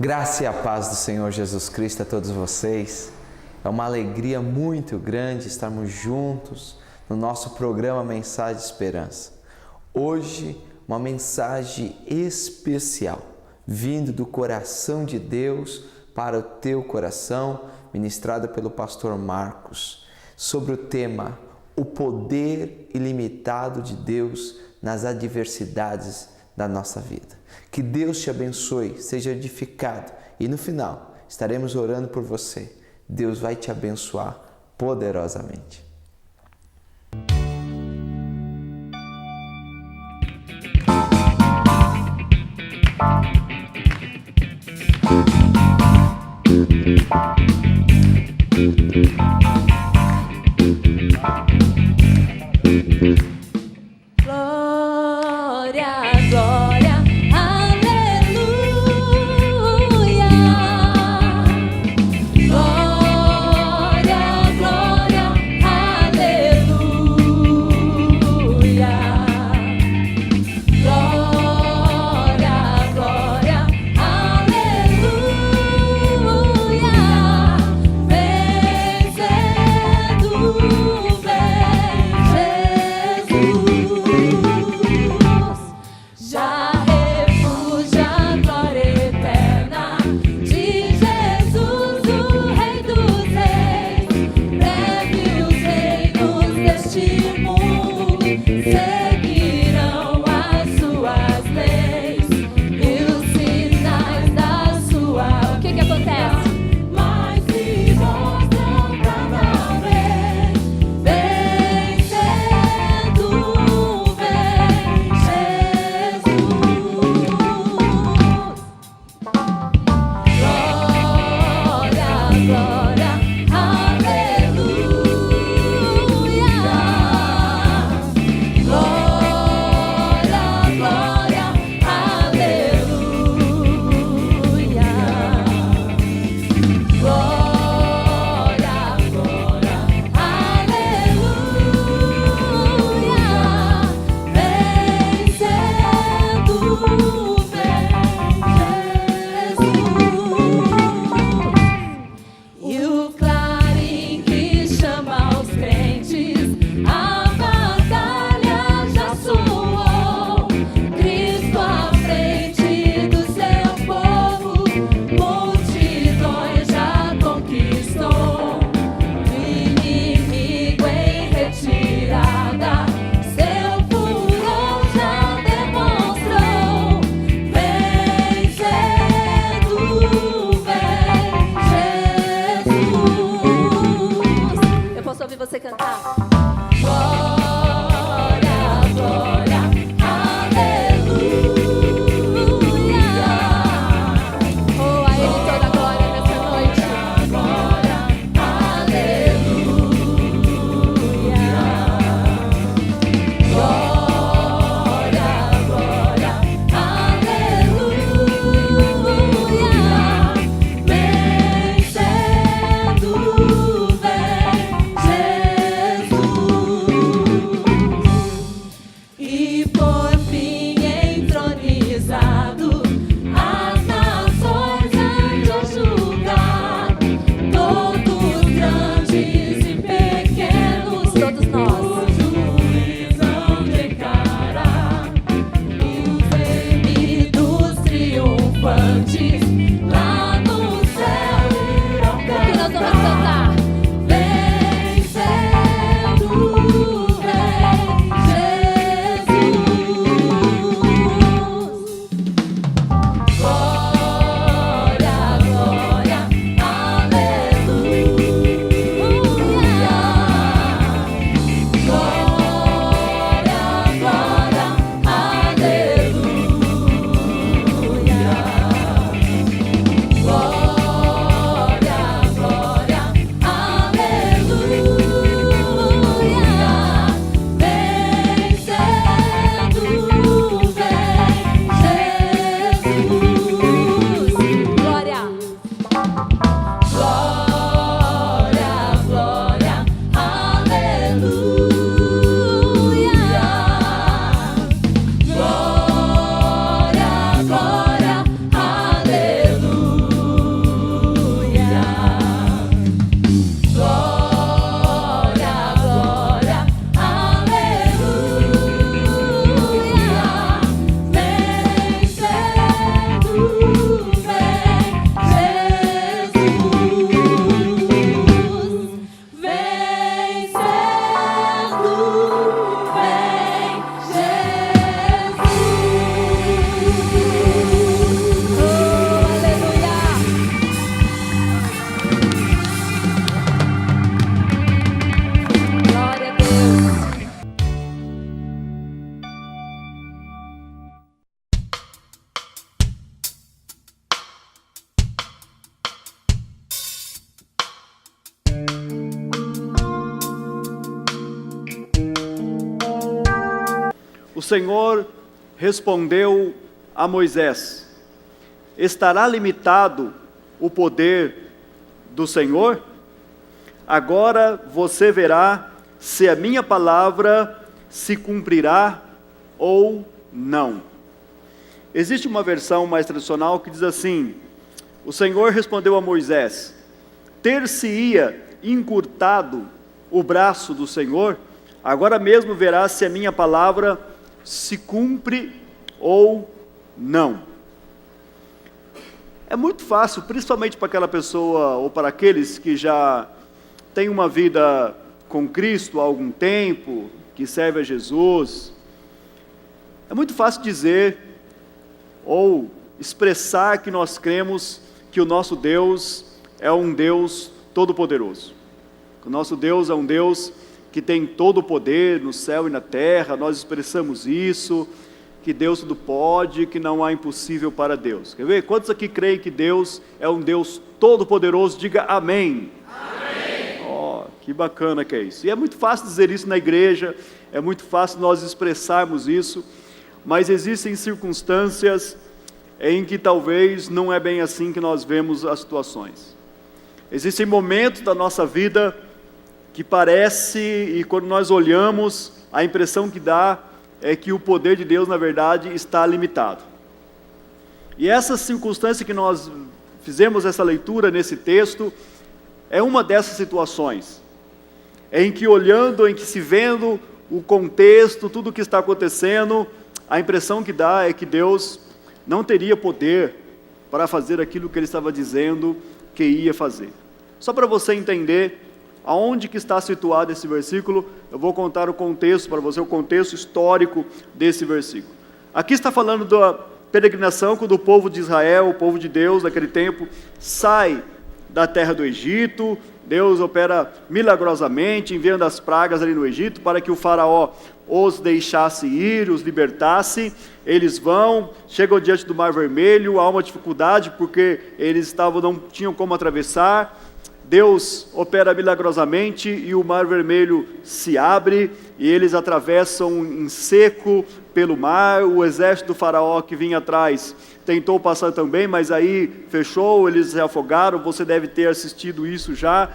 Graça e a paz do Senhor Jesus Cristo a todos vocês. É uma alegria muito grande estarmos juntos no nosso programa Mensagem de Esperança. Hoje, uma mensagem especial, vindo do coração de Deus para o teu coração, ministrada pelo pastor Marcos, sobre o tema O Poder Ilimitado de Deus nas Adversidades da nossa vida. Que Deus te abençoe, seja edificado e no final estaremos orando por você. Deus vai te abençoar poderosamente. Glória, glória, aleluia. Glória, glória, aleluia. Glória, glória, aleluia. Vencendo, Jesus. Já refugia a glória eterna de Jesus, o Rei dos Reis. Breve os reinos deste mundo seguirão as suas leis e os sinais da sua. O que acontece? Mas se mostram cada vez vencendo, vem Jesus. Glória, glória, aleluia. Glória, glória, aleluia. Glória, glória, aleluia. Vencendo, vem Jesus. E o clarim que chama os crentes, a batalha já soou. Cristo à frente do seu povo, multidões já conquistou. O inimigo em retirada, seu furor já demonstrou. Vencendo, vem Jesus. Eu posso ouvir você cantar? Glória, glória, aleluia. Oh, a Ele toda a glória nessa noite. Glória, aleluia. Glória, glória, aleluia. Vencendo, vem Jesus. Senhor respondeu a Moisés: estará limitado o poder do Senhor? Agora você verá se a minha palavra se cumprirá ou não. Existe uma versão mais tradicional que diz assim: o Senhor respondeu a Moisés: ter-se-ia encurtado o braço do Senhor? Agora mesmo verá se a minha palavra se cumpre ou não. É muito fácil, principalmente para aquela pessoa ou para aqueles que já têm uma vida com Cristo há algum tempo, que serve a Jesus. É muito fácil dizer ou expressar que nós cremos que o nosso Deus é um Deus todo-poderoso. O nosso Deus é um Deus que tem todo o poder no céu e na terra. Nós expressamos isso, que Deus tudo pode, que não há impossível para Deus. Quer ver? Quantos aqui creem que Deus é um Deus todo-poderoso? Diga amém. Amém. Oh, que bacana que é isso. E é muito fácil dizer isso na igreja, é muito fácil nós expressarmos isso, mas existem circunstâncias em que talvez não é bem assim que nós vemos as situações. Existem momentos da nossa vida que parece, e quando nós olhamos, a impressão que dá é que o poder de Deus, na verdade, está limitado. E essa circunstância que nós fizemos essa leitura nesse texto, é uma dessas situações, em que olhando, em que se vendo o contexto, tudo o que está acontecendo, a impressão que dá é que Deus não teria poder para fazer aquilo que Ele estava dizendo que ia fazer. Só para você entender aonde que está situado esse versículo, eu vou contar o contexto para você, o contexto histórico desse versículo. Aqui está falando da peregrinação quando o povo de Israel, o povo de Deus naquele tempo, sai da terra do Egito. Deus opera milagrosamente, enviando as pragas ali no Egito, para que o faraó os deixasse ir, os libertasse. Eles vão, chegam diante do Mar Vermelho, há uma dificuldade, porque eles não tinham como atravessar. Deus opera milagrosamente e o Mar Vermelho se abre e eles atravessam em seco pelo mar. O exército do faraó que vinha atrás tentou passar também, mas aí fechou, eles se afogaram. Você deve ter assistido isso já,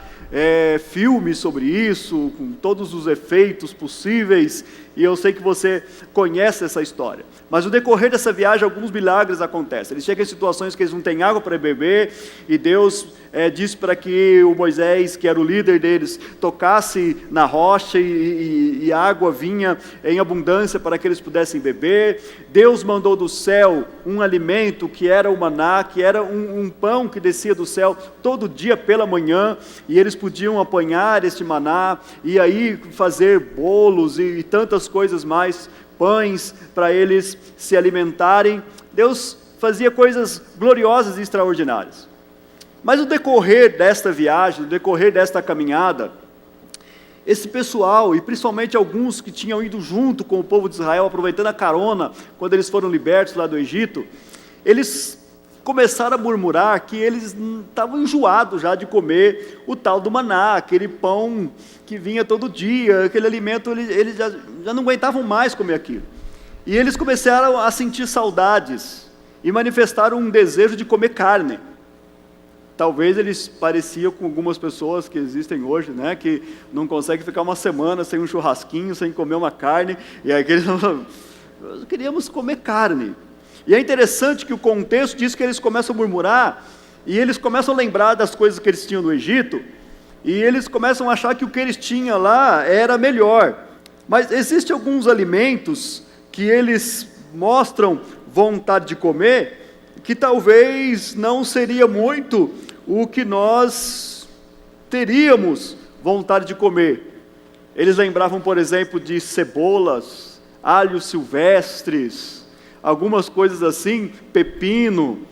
filmes sobre isso, com todos os efeitos possíveis, e eu sei que você conhece essa história. Mas no decorrer dessa viagem, alguns milagres acontecem. Eles chegam em situações que eles não têm água para beber, e Deus disse para que o Moisés, que era o líder deles, tocasse na rocha, e a água vinha em abundância para que eles pudessem beber. Deus mandou do céu um alimento que era o maná, que era um pão que descia do céu todo dia pela manhã, e eles podiam apanhar este maná, e aí fazer bolos e tantas coisas mais, pães, para eles se alimentarem. Deus fazia coisas gloriosas e extraordinárias. Mas no decorrer desta viagem, no decorrer desta caminhada, esse pessoal, e principalmente alguns que tinham ido junto com o povo de Israel, aproveitando a carona, quando eles foram libertos lá do Egito, eles começaram a murmurar que eles estavam enjoados já de comer o tal do maná, aquele pão que vinha todo dia, aquele alimento, eles já não aguentavam mais comer aquilo. E eles começaram a sentir saudades, e manifestaram um desejo de comer carne. Talvez eles pareciam com algumas pessoas que existem hoje, né, que não conseguem ficar uma semana sem um churrasquinho, sem comer uma carne, e aí eles nós queríamos comer carne. E é interessante que o contexto diz que eles começam a murmurar, e eles começam a lembrar das coisas que eles tinham no Egito, e eles começam a achar que o que eles tinham lá era melhor. Mas existem alguns alimentos que eles mostram vontade de comer, que talvez não seria muito o que nós teríamos vontade de comer. Eles lembravam, por exemplo, de cebolas, alhos silvestres, algumas coisas assim, pepino,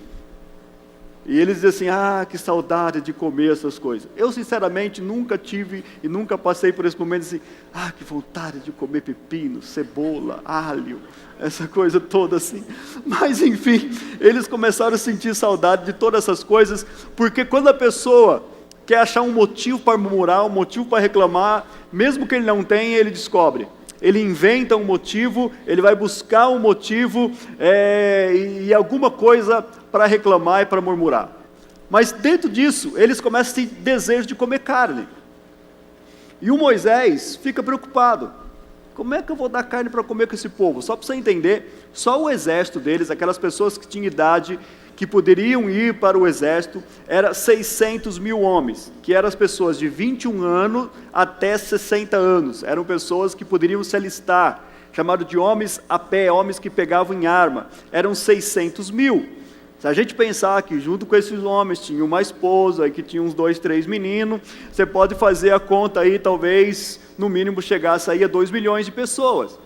e eles dizem assim: que saudade de comer essas coisas. Eu sinceramente nunca tive e nunca passei por esse momento assim, que vontade de comer pepino, cebola, alho, essa coisa toda assim. Mas enfim, eles começaram a sentir saudade de todas essas coisas, porque quando a pessoa quer achar um motivo para murmurar, um motivo para reclamar, mesmo que ele não tenha, ele descobre: ele inventa um motivo, ele vai buscar um motivo e alguma coisa para reclamar e para murmurar. Mas dentro disso, eles começam a ter desejo de comer carne. E o Moisés fica preocupado. Como é que eu vou dar carne para comer com esse povo? Só para você entender, só o exército deles, aquelas pessoas que tinham idade, que poderiam ir para o exército, era 600 mil homens, que eram as pessoas de 21 anos até 60 anos. Eram pessoas que poderiam se alistar, chamado de homens a pé, homens que pegavam em arma. Eram 600 mil. Se a gente pensar que junto com esses homens tinha uma esposa, e que tinha uns 2, 3 meninos, você pode fazer a conta aí, talvez, no mínimo, chegasse aí a 2 milhões de pessoas.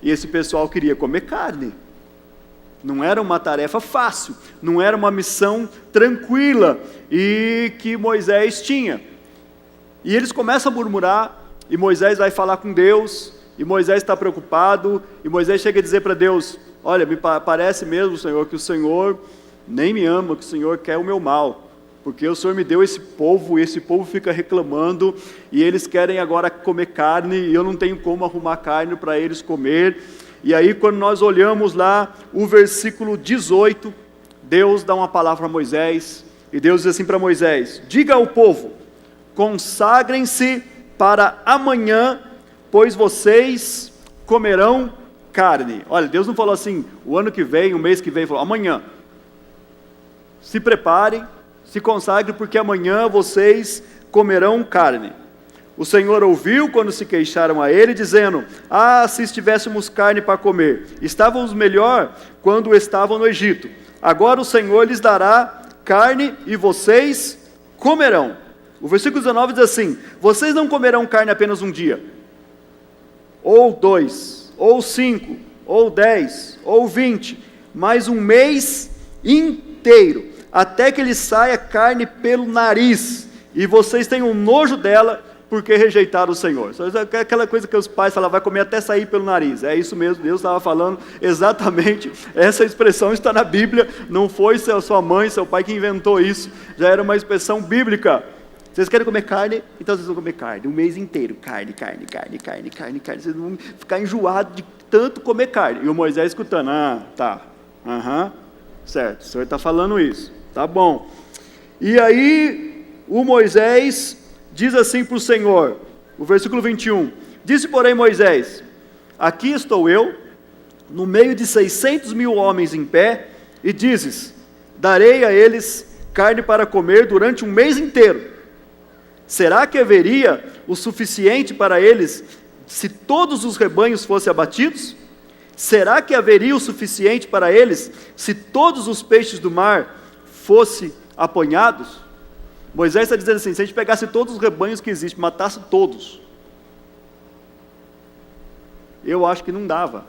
E esse pessoal queria comer carne. Não era uma tarefa fácil, não era uma missão tranquila, e que Moisés tinha. E eles começam a murmurar, e Moisés vai falar com Deus, e Moisés está preocupado, e Moisés chega a dizer para Deus: olha, me parece mesmo, Senhor, que o Senhor nem me ama, que o Senhor quer o meu mal, porque o Senhor me deu esse povo, e esse povo fica reclamando, e eles querem agora comer carne, e eu não tenho como arrumar carne para eles comer. E aí, quando nós olhamos lá o versículo 18, Deus dá uma palavra a Moisés, e Deus diz assim para Moisés: diga ao povo, consagrem-se para amanhã, pois vocês comerão carne. Olha, Deus não falou assim, o ano que vem, o mês que vem, falou amanhã. Se preparem, se consagrem, porque amanhã vocês comerão carne. O Senhor ouviu quando se queixaram a ele, dizendo: se estivéssemos carne para comer, estávamos melhor quando estavam no Egito. Agora o Senhor lhes dará carne e vocês comerão. O versículo 19 diz assim: vocês não comerão carne apenas um dia, ou 2, ou 5, ou 10, ou 20, mas um mês inteiro, até que lhe saia carne pelo nariz, e vocês tenham nojo dela, porque rejeitaram o Senhor. Aquela coisa que os pais falavam, vai comer até sair pelo nariz. É isso mesmo, Deus estava falando exatamente, essa expressão está na Bíblia, não foi sua mãe, seu pai que inventou isso, já era uma expressão bíblica. Vocês querem comer carne? Então vocês vão comer carne, um mês inteiro, carne, vocês vão ficar enjoados de tanto comer carne. E o Moisés escutando, tá, certo, o Senhor está falando isso, tá bom. E aí, o Moisés diz assim para o Senhor, o versículo 21, disse porém Moisés: aqui estou eu, no meio de 600 mil homens em pé, e dizes: darei a eles carne para comer durante um mês inteiro. Será que haveria o suficiente para eles, se todos os rebanhos fossem abatidos? Será que haveria o suficiente para eles, se todos os peixes do mar fossem apanhados? Moisés está dizendo assim, se a gente pegasse todos os rebanhos que existem, matasse todos, eu acho que não dava.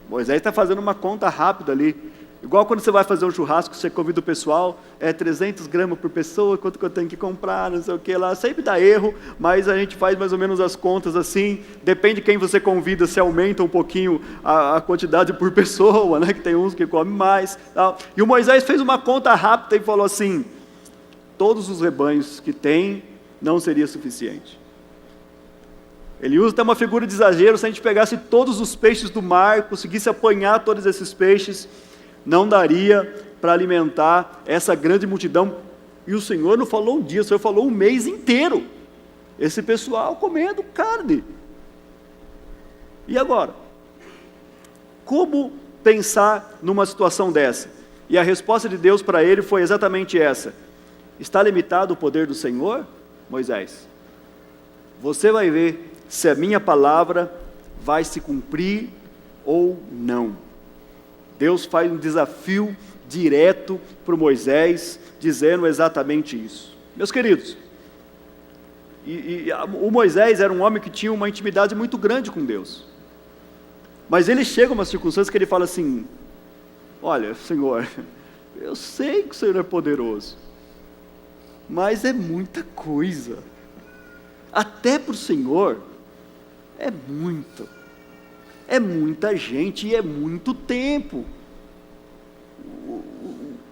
Moisés está fazendo uma conta rápida ali, igual quando você vai fazer um churrasco, você convida o pessoal, 300 gramas por pessoa, quanto que eu tenho que comprar, não sei o que lá, sempre dá erro, mas a gente faz mais ou menos as contas assim, depende de quem você convida, se aumenta um pouquinho a quantidade por pessoa, né, que tem uns que comem mais, tal. E o Moisés fez uma conta rápida e falou assim: todos os rebanhos que tem, não seria suficiente. Ele usa até uma figura de exagero, se a gente pegasse todos os peixes do mar, conseguisse apanhar todos esses peixes, não daria para alimentar essa grande multidão. E o Senhor não falou um dia, o Senhor falou um mês inteiro, esse pessoal comendo carne. E agora? Como pensar numa situação dessa? E a resposta de Deus para ele foi exatamente essa: está limitado o poder do Senhor, Moisés? Você vai ver se a minha palavra vai se cumprir ou não. Deus faz um desafio direto para Moisés, dizendo exatamente isso. Meus queridos, o Moisés era um homem que tinha uma intimidade muito grande com Deus. Mas ele chega a uma circunstância que ele fala assim: olha, Senhor, eu sei que o Senhor é poderoso, mas é muita coisa, até para o Senhor, é muita gente e é muito tempo,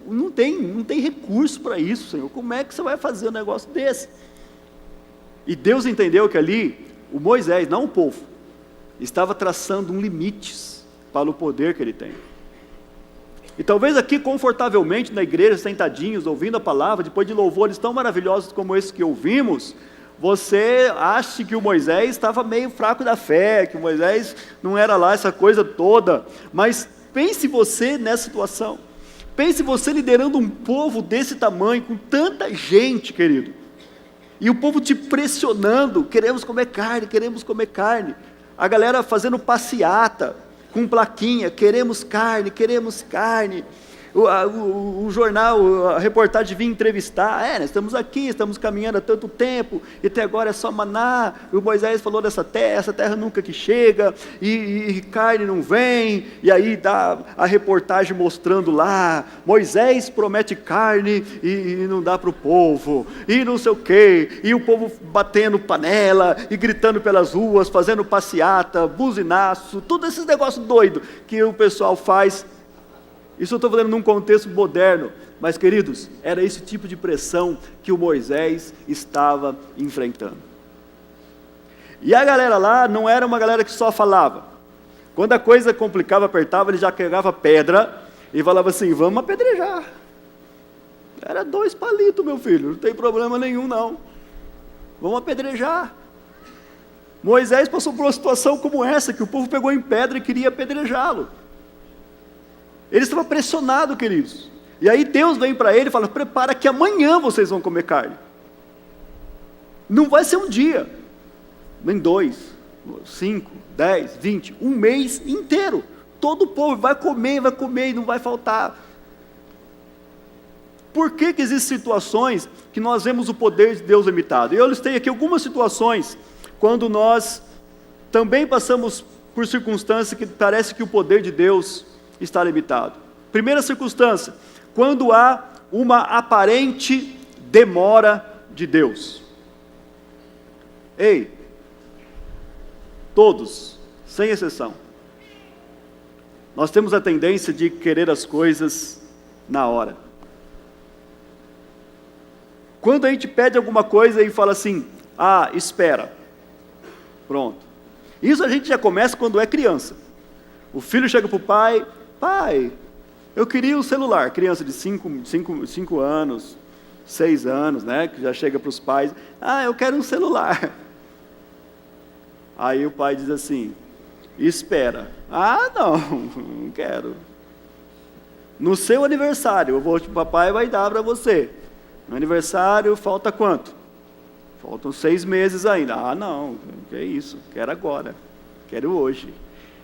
não tem recurso para isso, Senhor, como é que você vai fazer um negócio desse? E Deus entendeu que ali, o Moisés, não o povo, estava traçando limites para o poder que ele tem. E talvez aqui confortavelmente na igreja, sentadinhos, ouvindo a palavra, depois de louvores tão maravilhosos como esse que ouvimos, você acha que o Moisés estava meio fraco da fé, que o Moisés não era lá essa coisa toda, mas pense você nessa situação, pense você liderando um povo desse tamanho, com tanta gente, querido, e o povo te pressionando, queremos comer carne, a galera fazendo passeata, com plaquinha, queremos carne, o jornal, a reportagem vinha entrevistar, nós estamos aqui, estamos caminhando há tanto tempo, e até agora é só maná, o Moisés falou dessa terra, essa terra nunca que chega, e carne não vem, e aí dá a reportagem mostrando lá, Moisés promete carne, e não dá para o povo, e não sei o quê, e o povo batendo panela, e gritando pelas ruas, fazendo passeata, buzinaço, tudo esses negócios doidos, que o pessoal faz. Isso eu estou falando num contexto moderno, mas queridos, era esse tipo de pressão que o Moisés estava enfrentando. E a galera lá não era uma galera que só falava. Quando a coisa complicava, apertava, ele já pegava pedra e falava assim, vamos apedrejar. Era 2 palitos, meu filho, não tem problema nenhum não. Vamos apedrejar. Moisés passou por uma situação como essa, que o povo pegou em pedra e queria apedrejá-lo. Ele estava pressionado, queridos. E aí Deus vem para ele e fala, prepara que amanhã vocês vão comer carne. Não vai ser um dia, nem 2, 5, 10, 20, um mês inteiro. Todo o povo vai comer e não vai faltar. Por que existem situações que nós vemos o poder de Deus limitado? Eu listei aqui algumas situações, quando nós também passamos por circunstâncias que parece que o poder de Deus está limitado. Primeira circunstância, quando há uma aparente demora de Deus. Ei, todos, sem exceção, nós temos a tendência de querer as coisas na hora. Quando a gente pede alguma coisa e fala assim, espera, pronto. Isso a gente já começa quando é criança. O filho chega para o pai, pai, eu queria um celular. Criança de 5 anos, 6 anos, né? Que já chega para os pais, eu quero um celular. Aí o pai diz assim, espera. Não quero. No seu aniversário, o papai vai dar para você. No aniversário, falta quanto? Faltam 6 meses ainda. Não, que é isso, quero agora, quero hoje.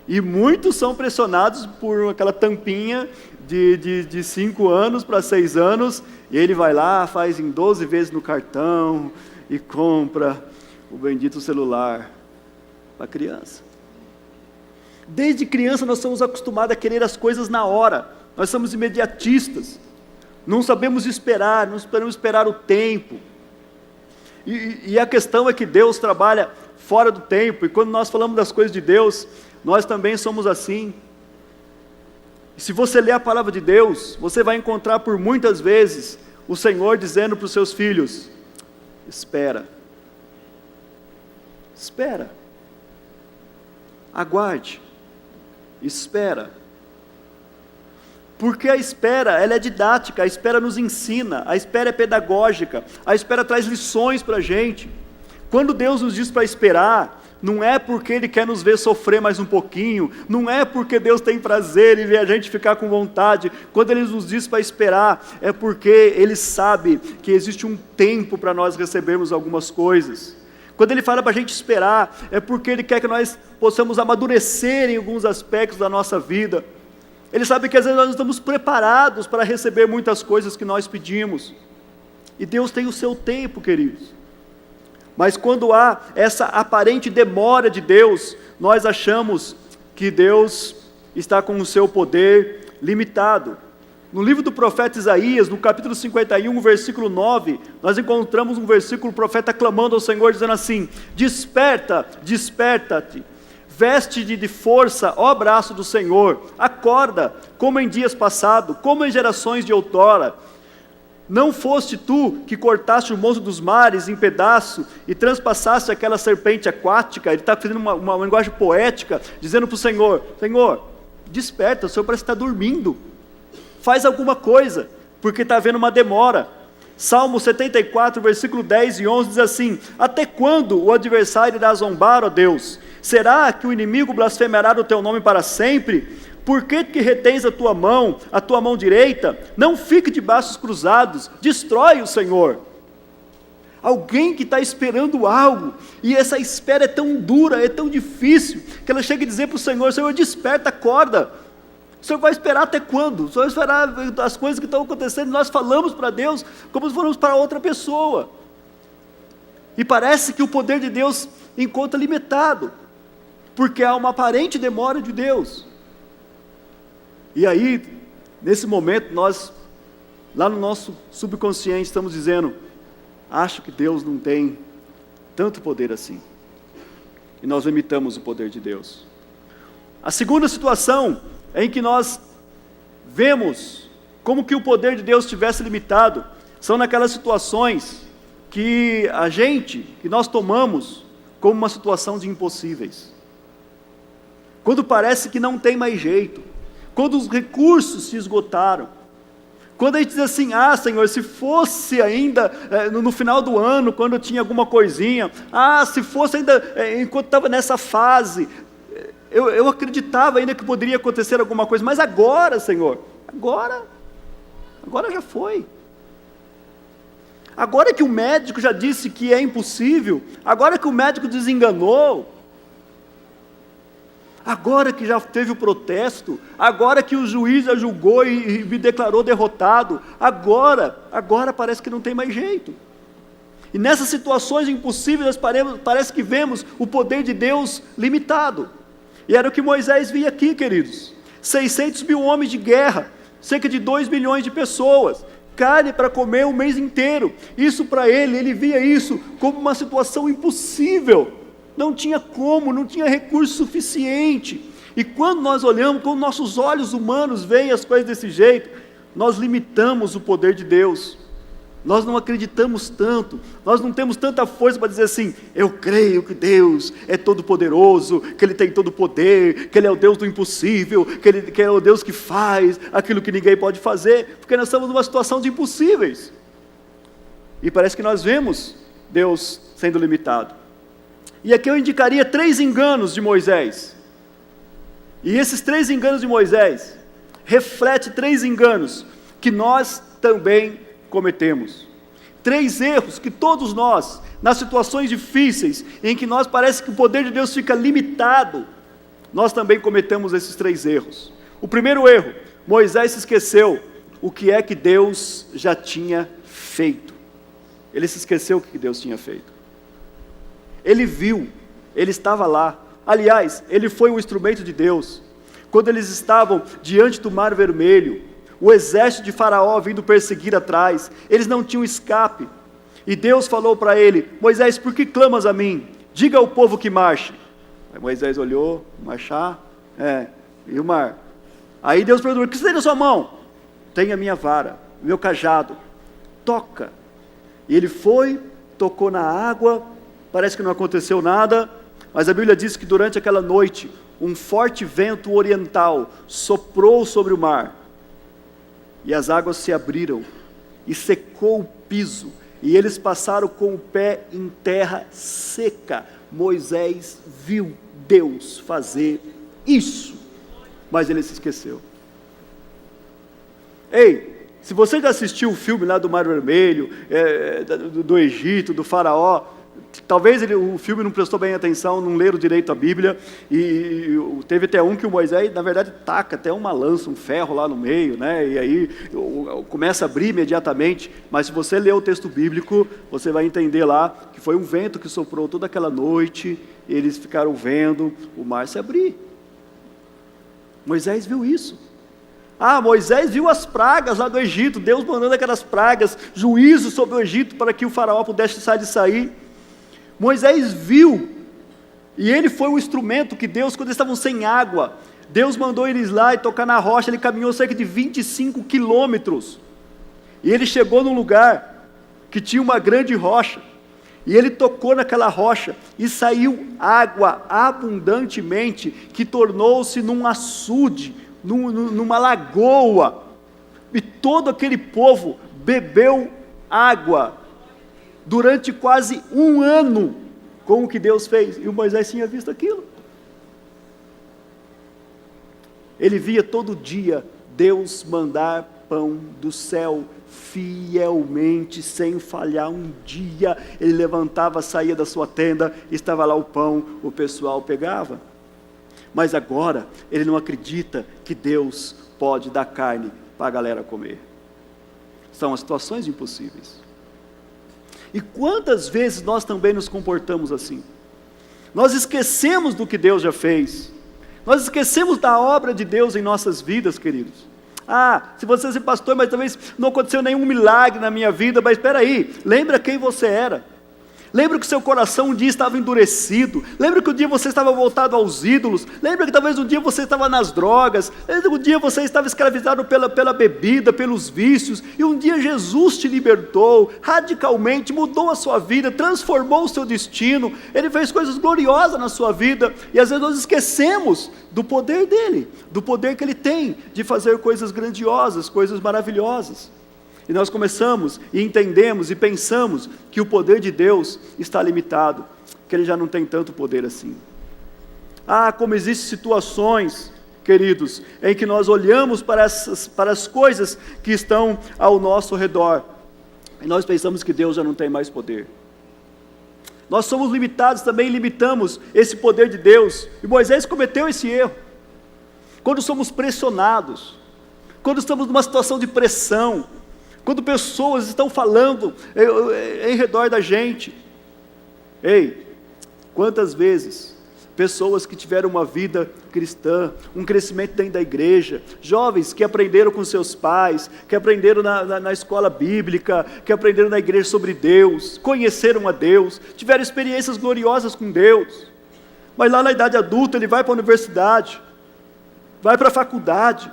E muitos são pressionados por aquela tampinha de 5 anos para 6 anos, e ele vai lá, faz em 12 vezes no cartão, e compra o bendito celular para a criança. Desde criança nós somos acostumados a querer as coisas na hora, nós somos imediatistas, não sabemos esperar, não sabemos esperar o tempo, e a questão é que Deus trabalha fora do tempo, e quando nós falamos das coisas de Deus, nós também somos assim. E se você ler a palavra de Deus, você vai encontrar por muitas vezes o Senhor dizendo para os seus filhos, espera, aguarde, espera. Porque a espera, ela é didática, a espera nos ensina, a espera é pedagógica, a espera traz lições para a gente. Quando Deus nos diz para esperar, não é porque Ele quer nos ver sofrer mais um pouquinho, não é porque Deus tem prazer em ver a gente ficar com vontade. Quando Ele nos diz para esperar, é porque Ele sabe que existe um tempo para nós recebermos algumas coisas. Quando Ele fala para a gente esperar, é porque Ele quer que nós possamos amadurecer em alguns aspectos da nossa vida. Ele sabe que às vezes nós não estamos preparados para receber muitas coisas que nós pedimos. E Deus tem o seu tempo, queridos. Mas quando há essa aparente demora de Deus, nós achamos que Deus está com o seu poder limitado. No livro do profeta Isaías, no capítulo 51, versículo 9, nós encontramos um versículo, o profeta clamando ao Senhor, dizendo assim, desperta, desperta-te, veste-te de força, ó braço do Senhor, acorda, como em dias passados, como em gerações de outrora. não foste tu que cortaste o monstro dos mares em pedaço e transpassaste aquela serpente aquática? Ele está fazendo uma linguagem poética, dizendo para o Senhor: Senhor, desperta, o Senhor parece estar dormindo, faz alguma coisa, porque está havendo uma demora. Salmo 74, versículo 10 e 11 diz assim: até quando o adversário irá zombar, ó Deus? Será que o inimigo blasfemará do teu nome para sempre? Por que retens a tua mão direita? Não fique de braços cruzados, destrói o Senhor. Alguém que está esperando algo, e essa espera é tão dura, é tão difícil, que ela chega a dizer para o Senhor: Senhor, desperta, acorda. O Senhor vai esperar até quando? O Senhor vai esperar as coisas que estão acontecendo, e nós falamos para Deus como se fôssemos para outra pessoa. E parece que o poder de Deus encontra limitado, porque há uma aparente demora de Deus. E aí, nesse momento, nós, lá no nosso subconsciente, estamos dizendo: acho que Deus não tem tanto poder assim. E nós limitamos o poder de Deus. A segunda situação é em que nós vemos como que o poder de Deus estivesse limitado, são naquelas situações que nós tomamos como uma situação de impossíveis. Quando parece que não tem mais jeito, quando os recursos se esgotaram, quando a gente diz assim: ah, Senhor, se fosse ainda no final do ano, quando eu tinha alguma coisinha, se fosse ainda enquanto estava nessa fase, eu acreditava ainda que poderia acontecer alguma coisa, mas agora, Senhor, agora já foi. Agora que o médico já disse que é impossível, agora que o médico desenganou, agora que já teve o protesto, agora que o juiz já julgou e me declarou derrotado, agora parece que não tem mais jeito. E nessas situações impossíveis, parece que vemos o poder de Deus limitado. E era o que Moisés via aqui, queridos: 600 mil homens de guerra, cerca de 2 milhões de pessoas, carne para comer um mês inteiro. Isso para ele via isso como uma situação impossível. Não tinha como, não tinha recurso suficiente. E quando nós olhamos, quando nossos olhos humanos veem as coisas desse jeito, nós limitamos o poder de Deus. Nós não acreditamos tanto, nós não temos tanta força para dizer assim: eu creio que Deus é todo poderoso, que Ele tem todo o poder, que Ele é o Deus do impossível, que Ele é o Deus que faz aquilo que ninguém pode fazer, porque nós estamos numa situação de impossíveis. E parece que nós vemos Deus sendo limitado. E aqui eu indicaria 3 enganos de Moisés. E esses 3 enganos de Moisés refletem 3 enganos que nós também cometemos. 3 erros que todos nós, nas situações difíceis, em que nós parece que o poder de Deus fica limitado, nós também cometemos esses 3 erros. O primeiro erro: Moisés se esqueceu o que é que Deus já tinha feito. Ele se esqueceu o que Deus tinha feito. Ele viu, ele estava lá. Aliás, ele foi um instrumento de Deus. Quando eles estavam diante do Mar Vermelho, o exército de Faraó vindo perseguir atrás, eles não tinham escape. E Deus falou para ele: Moisés, por que clamas a mim? Diga ao povo que marche. Aí Moisés olhou: marchar? E o mar? Aí Deus perguntou: o que você tem na sua mão? Tem a minha vara, o meu cajado, toca. E ele foi, tocou na água, parece que não aconteceu nada, mas a Bíblia diz que durante aquela noite, um forte vento oriental soprou sobre o mar, e as águas se abriram, e secou o piso, e eles passaram com o pé em terra seca. Moisés viu Deus fazer isso, mas ele se esqueceu. Ei, se você já assistiu o filme lá do Mar Vermelho, do Egito, do Faraó, talvez o filme não prestou bem atenção, não leram direito a Bíblia, e teve até um que o Moisés, na verdade, taca até uma lança, um ferro lá no meio, né? E aí começa a abrir imediatamente. Mas se você ler o texto bíblico, você vai entender lá que foi um vento que soprou toda aquela noite, e eles ficaram vendo o mar se abrir. Moisés viu isso. Moisés viu as pragas lá do Egito, Deus mandando aquelas pragas, juízo sobre o Egito para que o faraó pudesse deixar de sair. Moisés viu, e ele foi um instrumento que Deus, quando eles estavam sem água, Deus mandou eles lá e tocar na rocha. Ele caminhou cerca de 25 quilômetros, E ele chegou num lugar que tinha uma grande rocha. E ele tocou naquela rocha e saiu água abundantemente, que tornou-se num açude, numa lagoa. E todo aquele povo bebeu água durante quase 1 ano com o que Deus fez. E o Moisés tinha visto aquilo. Ele via todo dia Deus mandar pão do céu fielmente, sem falhar um dia. Ele levantava, saía da sua tenda, estava lá o pão, o pessoal pegava. Mas agora ele não acredita que Deus pode dar carne para a galera comer. São as situações impossíveis. E quantas vezes nós também nos comportamos assim? Nós esquecemos do que Deus já fez. Nós esquecemos da obra de Deus em nossas vidas, queridos. Se você é pastor, mas talvez não aconteceu nenhum milagre na minha vida, mas espera aí, lembra quem você era. Lembra que o seu coração um dia estava endurecido. Lembra que um dia você estava voltado aos ídolos. Lembra que talvez um dia você estava nas drogas. Lembra que um dia você estava escravizado pela bebida, pelos vícios. E um dia Jesus te libertou, radicalmente mudou a sua vida, transformou o seu destino. Ele fez coisas gloriosas na sua vida. E às vezes nós esquecemos do poder dele, do poder que ele tem de fazer coisas grandiosas, coisas maravilhosas. E nós começamos e entendemos e pensamos que o poder de Deus está limitado, que ele já não tem tanto poder assim. Como existem situações, queridos, em que nós olhamos para as coisas que estão ao nosso redor, e nós pensamos que Deus já não tem mais poder. Nós somos limitados, também limitamos esse poder de Deus, e Moisés cometeu esse erro. Quando somos pressionados, quando estamos numa situação de pressão, quando pessoas estão falando em redor da gente. Quantas vezes pessoas que tiveram uma vida cristã, um crescimento dentro da igreja, jovens que aprenderam com seus pais, que aprenderam na escola bíblica, que aprenderam na igreja sobre Deus, conheceram a Deus, tiveram experiências gloriosas com Deus, mas lá na idade adulta ele vai para a universidade, vai para a faculdade,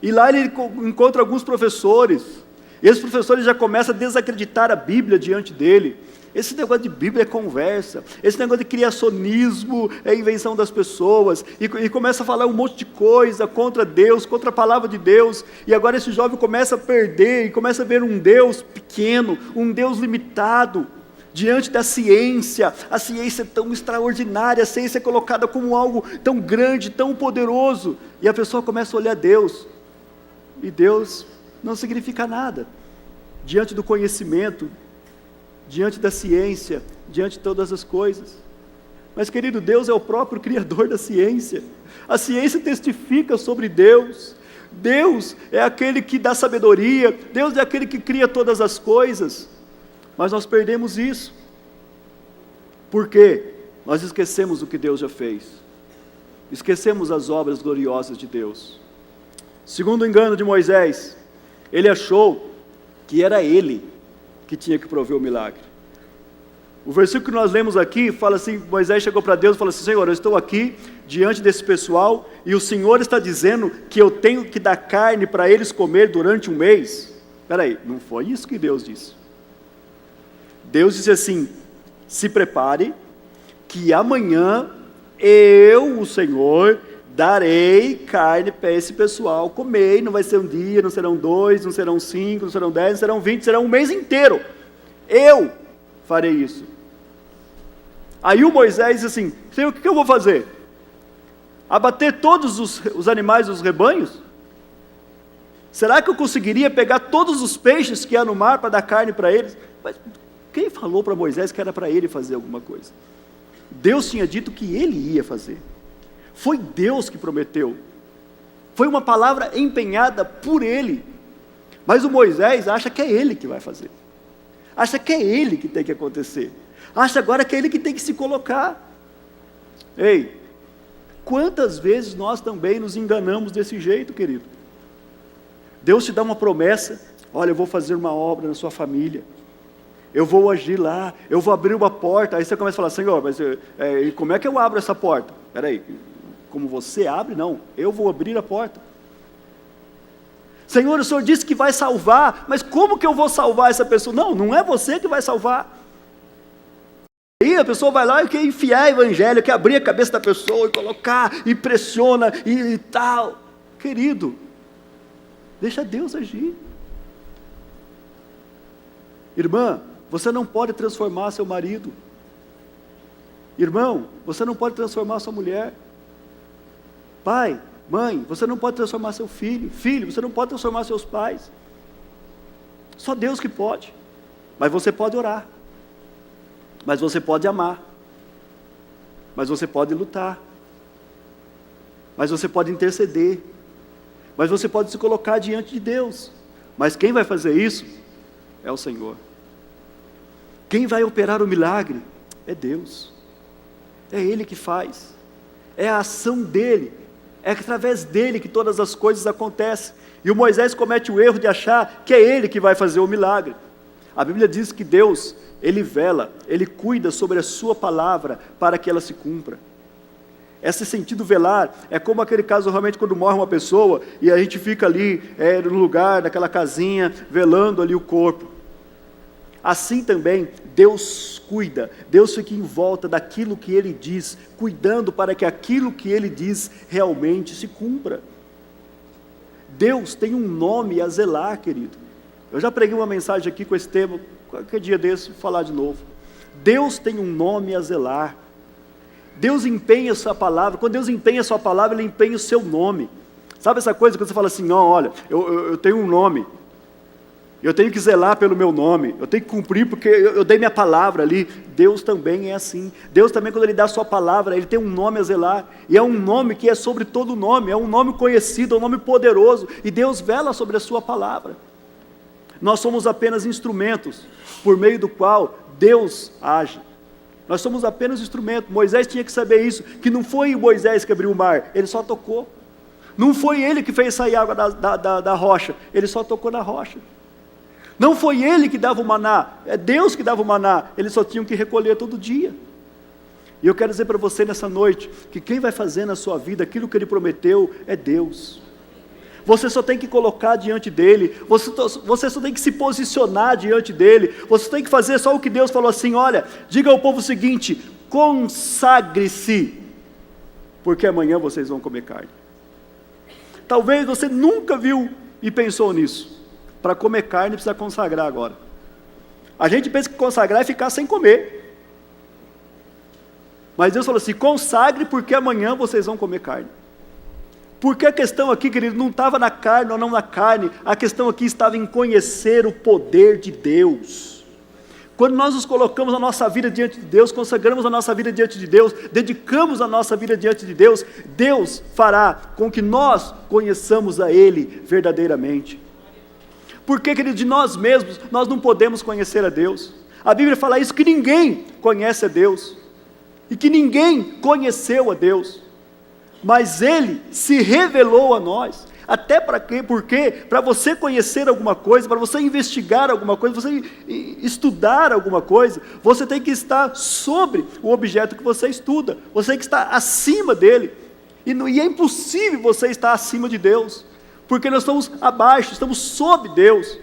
e lá ele encontra alguns professores, e esses professores já começam a desacreditar a Bíblia diante dele. Esse negócio de Bíblia é conversa, esse negócio de criacionismo é invenção das pessoas, e começa a falar um monte de coisa contra Deus, contra a palavra de Deus, e agora esse jovem começa a perder, e começa a ver um Deus pequeno, um Deus limitado, diante da ciência. A ciência é tão extraordinária, a ciência é colocada como algo tão grande, tão poderoso, e a pessoa começa a olhar Deus, e Deus não significa nada, diante do conhecimento, diante da ciência, diante de todas as coisas. Mas querido, Deus é o próprio Criador da ciência, a ciência testifica sobre Deus, Deus é aquele que dá sabedoria, Deus é aquele que cria todas as coisas, mas nós perdemos isso, porque nós esquecemos o que Deus já fez, esquecemos as obras gloriosas de Deus. Segundo o engano de Moisés, ele achou que era ele que tinha que prover o milagre. O versículo que nós lemos aqui fala assim: Moisés chegou para Deus e falou assim: Senhor, eu estou aqui diante desse pessoal e o Senhor está dizendo que eu tenho que dar carne para eles comer durante 1 mês. Espera aí, não foi isso que Deus disse. Deus disse assim: se prepare, que amanhã eu, o Senhor, darei carne para esse pessoal comer, e não vai ser um dia, não serão 2, não serão 5, não serão 10, não serão 20, será 1 mês inteiro. Eu farei isso. Aí o Moisés disse assim: Senhor, o que eu vou fazer? Abater todos os animais dos rebanhos? Será que eu conseguiria pegar todos os peixes que há no mar para dar carne para eles? Mas quem falou para Moisés que era para ele fazer alguma coisa? Deus tinha dito que ele ia fazer. Foi Deus que prometeu, foi uma palavra empenhada por ele, mas o Moisés acha que é ele que vai fazer, acha que é ele que tem que acontecer, acha agora que é ele que tem que se colocar. Quantas vezes nós também nos enganamos desse jeito, querido? Deus te dá uma promessa: olha, eu vou fazer uma obra na sua família, eu vou agir lá, eu vou abrir uma porta. Aí você começa a falar: Senhor, mas como é que eu abro essa porta? Espera aí, como você abre? Não, eu vou abrir a porta. Senhor, o Senhor disse que vai salvar, mas como que eu vou salvar essa pessoa? Não, não é você que vai salvar. Aí a pessoa vai lá e quer enfiar evangelho, quer abrir a cabeça da pessoa e colocar, e pressiona e tal. Querido, deixa Deus agir. Irmã, você não pode transformar seu marido. Irmão, você não pode transformar sua mulher. Pai, mãe, você não pode transformar seu filho. Filho, você não pode transformar seus pais. Só Deus que pode. Mas você pode orar. Mas você pode amar. Mas você pode lutar. Mas você pode interceder. Mas você pode se colocar diante de Deus. Mas quem vai fazer isso é o Senhor. Quem vai operar o milagre é Deus. É Ele que faz. É a ação dEle. É através dEle que todas as coisas acontecem. E o Moisés comete o erro de achar que é ele que vai fazer o milagre. A Bíblia diz que Deus, Ele vela, Ele cuida sobre a sua palavra para que ela se cumpra. Esse sentido velar é como aquele caso realmente quando morre uma pessoa e a gente fica ali no lugar, naquela casinha, velando ali o corpo. Assim também Deus cuida, Deus fica em volta daquilo que Ele diz, cuidando para que aquilo que Ele diz realmente se cumpra. Deus tem um nome a zelar, querido. Eu já preguei uma mensagem aqui com esse tema, qualquer dia desse, vou falar de novo. Deus tem um nome a zelar. Deus empenha a sua palavra. Quando Deus empenha a sua palavra, Ele empenha o seu nome. Sabe essa coisa quando você fala assim, não, olha, eu tenho um nome, eu tenho que zelar pelo meu nome, eu tenho que cumprir porque eu dei minha palavra ali. Deus também é assim. Deus também, quando Ele dá a sua palavra, Ele tem um nome a zelar, e é um nome que é sobre todo nome, é um nome conhecido, é um nome poderoso, e Deus vela sobre a sua palavra. Nós somos apenas instrumentos, por meio do qual Deus age. Nós somos apenas instrumentos. Moisés tinha que saber isso, que não foi Moisés que abriu o mar, ele só tocou. Não foi ele que fez sair água da rocha, ele só tocou na rocha. Não foi ele que dava o maná, é Deus que dava o maná, eles só tinham que recolher todo dia. E eu quero dizer para você nessa noite, que quem vai fazer na sua vida aquilo que Ele prometeu é Deus. Você só tem que colocar diante dEle, você só tem que se posicionar diante dEle, você tem que fazer só o que Deus falou assim, olha, diga ao povo o seguinte, consagre-se, porque amanhã vocês vão comer carne. Talvez você nunca viu e pensou nisso. Para comer carne precisa consagrar agora. A gente pensa que consagrar é ficar sem comer. Mas Deus falou assim, consagre porque amanhã vocês vão comer carne. Porque a questão aqui, querido, não estava na carne ou não na carne, a questão aqui estava em conhecer o poder de Deus. Quando nós nos colocamos a nossa vida diante de Deus, consagramos a nossa vida diante de Deus, dedicamos a nossa vida diante de Deus, Deus fará com que nós conheçamos a Ele verdadeiramente. Porque, querido, de nós mesmos, nós não podemos conhecer a Deus. A Bíblia fala isso, que ninguém conhece a Deus. E que ninguém conheceu a Deus. Mas Ele se revelou a nós. Até para quê? Porque para você conhecer alguma coisa, para você investigar alguma coisa, você estudar alguma coisa, você tem que estar sobre o objeto que você estuda. Você tem que estar acima dele. E é impossível você estar acima de Deus. Porque nós estamos abaixo, estamos sob Deus.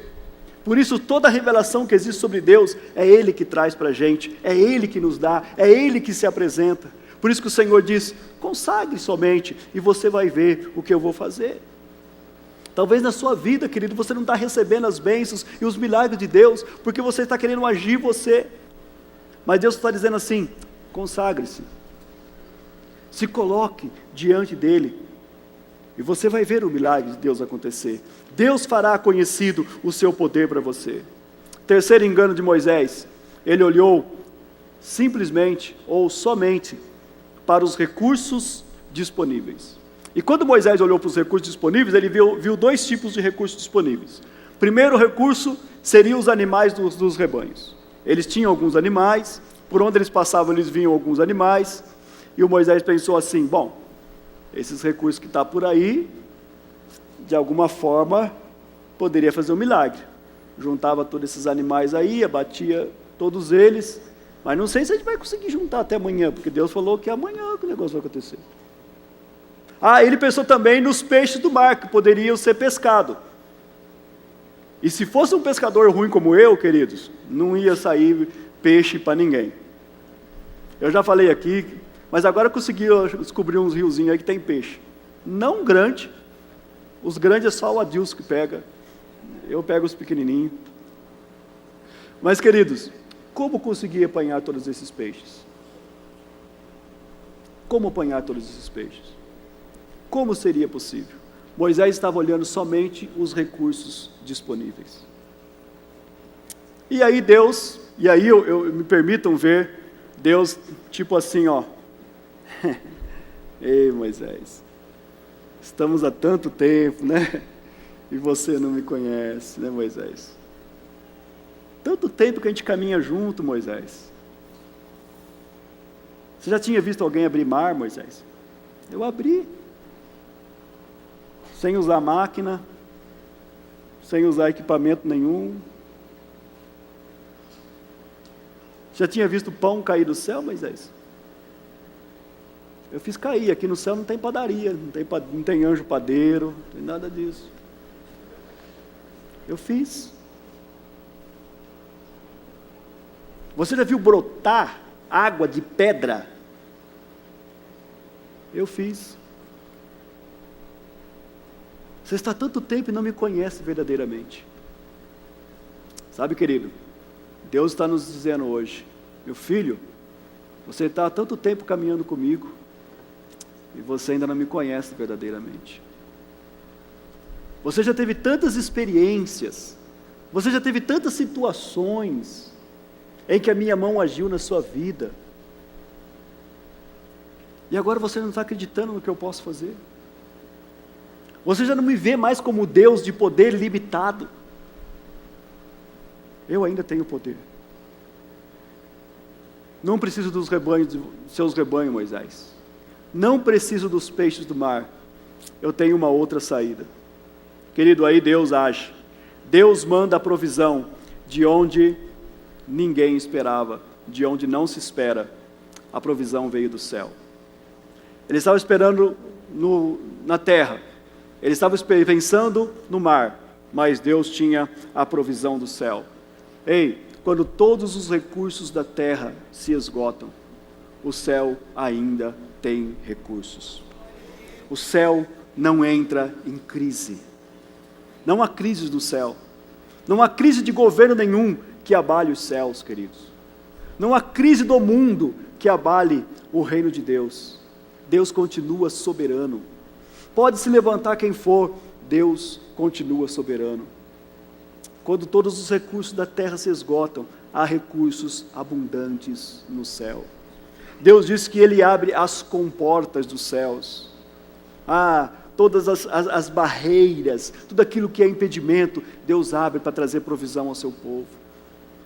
Por isso toda a revelação que existe sobre Deus, é Ele que traz para a gente, é Ele que nos dá, é Ele que se apresenta. Por isso que o Senhor diz, consagre somente, e você vai ver o que eu vou fazer. Talvez na sua vida, querido, você não está recebendo as bênçãos e os milagres de Deus, porque você está querendo agir você. Mas Deus está dizendo assim, consagre-se. Se coloque diante dEle. E você vai ver o milagre de Deus acontecer. Deus fará conhecido o seu poder para você. Terceiro engano de Moisés. Ele olhou simplesmente ou somente para os recursos disponíveis. E quando Moisés olhou para os recursos disponíveis, ele viu dois tipos de recursos disponíveis. Primeiro recurso seriam os animais dos rebanhos. Eles tinham alguns animais, por onde eles passavam eles viam alguns animais. E o Moisés pensou assim, bom, esses recursos que estão por aí, de alguma forma, poderia fazer um milagre. Juntava todos esses animais aí, abatia todos eles, mas não sei se a gente vai conseguir juntar até amanhã, porque Deus falou que amanhã que o negócio vai acontecer. Ele pensou também nos peixes do mar, que poderiam ser pescados. E se fosse um pescador ruim como eu, queridos, não ia sair peixe para ninguém. Eu já falei aqui, mas agora consegui descobrir uns riozinhos aí que tem peixe. Não grande, os grandes é só o Adilson que pega, eu pego os pequenininhos. Mas, queridos, como conseguir apanhar todos esses peixes? Como apanhar todos esses peixes? Como seria possível? Moisés estava olhando somente os recursos disponíveis. E aí Deus, me permitam ver, Deus tipo assim, ó. Ei, Moisés, estamos há tanto tempo, né? E você não me conhece, né, Moisés? Tanto tempo que a gente caminha junto, Moisés. Você já tinha visto alguém abrir mar, Moisés? Eu abri. Sem usar máquina, sem usar equipamento nenhum. Já tinha visto pão cair do céu, Moisés? Eu fiz cair, aqui no céu não tem padaria, não tem anjo padeiro, não tem nada disso. Eu fiz. Você já viu brotar água de pedra? Eu fiz. Você está há tanto tempo e não me conhece verdadeiramente. Sabe, querido, Deus está nos dizendo hoje, meu filho, você está há tanto tempo caminhando comigo e você ainda não me conhece verdadeiramente. Você já teve tantas experiências, você já teve tantas situações em que a minha mão agiu na sua vida, e agora você não está acreditando no que eu posso fazer. Você já não me vê mais como Deus de poder limitado. Eu ainda tenho poder. Não preciso dos seus rebanhos, Moisés. Não preciso dos peixes do mar. Eu tenho uma outra saída. Querido, aí Deus age. Deus manda a provisão de onde ninguém esperava, de onde não se espera. A provisão veio do céu. Ele estava esperando na terra. Ele estava pensando no mar, mas Deus tinha a provisão do céu. Ei, quando todos os recursos da terra se esgotam, o céu ainda tem recursos. O céu não entra em crise. Não há crise do céu. Não há crise de governo nenhum que abale os céus, queridos. Não há crise do mundo que abale o reino de Deus. Deus continua soberano. Pode se levantar quem for, Deus continua soberano. Quando todos os recursos da terra se esgotam, há recursos abundantes no céu. Deus diz que Ele abre as comportas dos céus. Todas as barreiras, tudo aquilo que é impedimento, Deus abre para trazer provisão ao seu povo.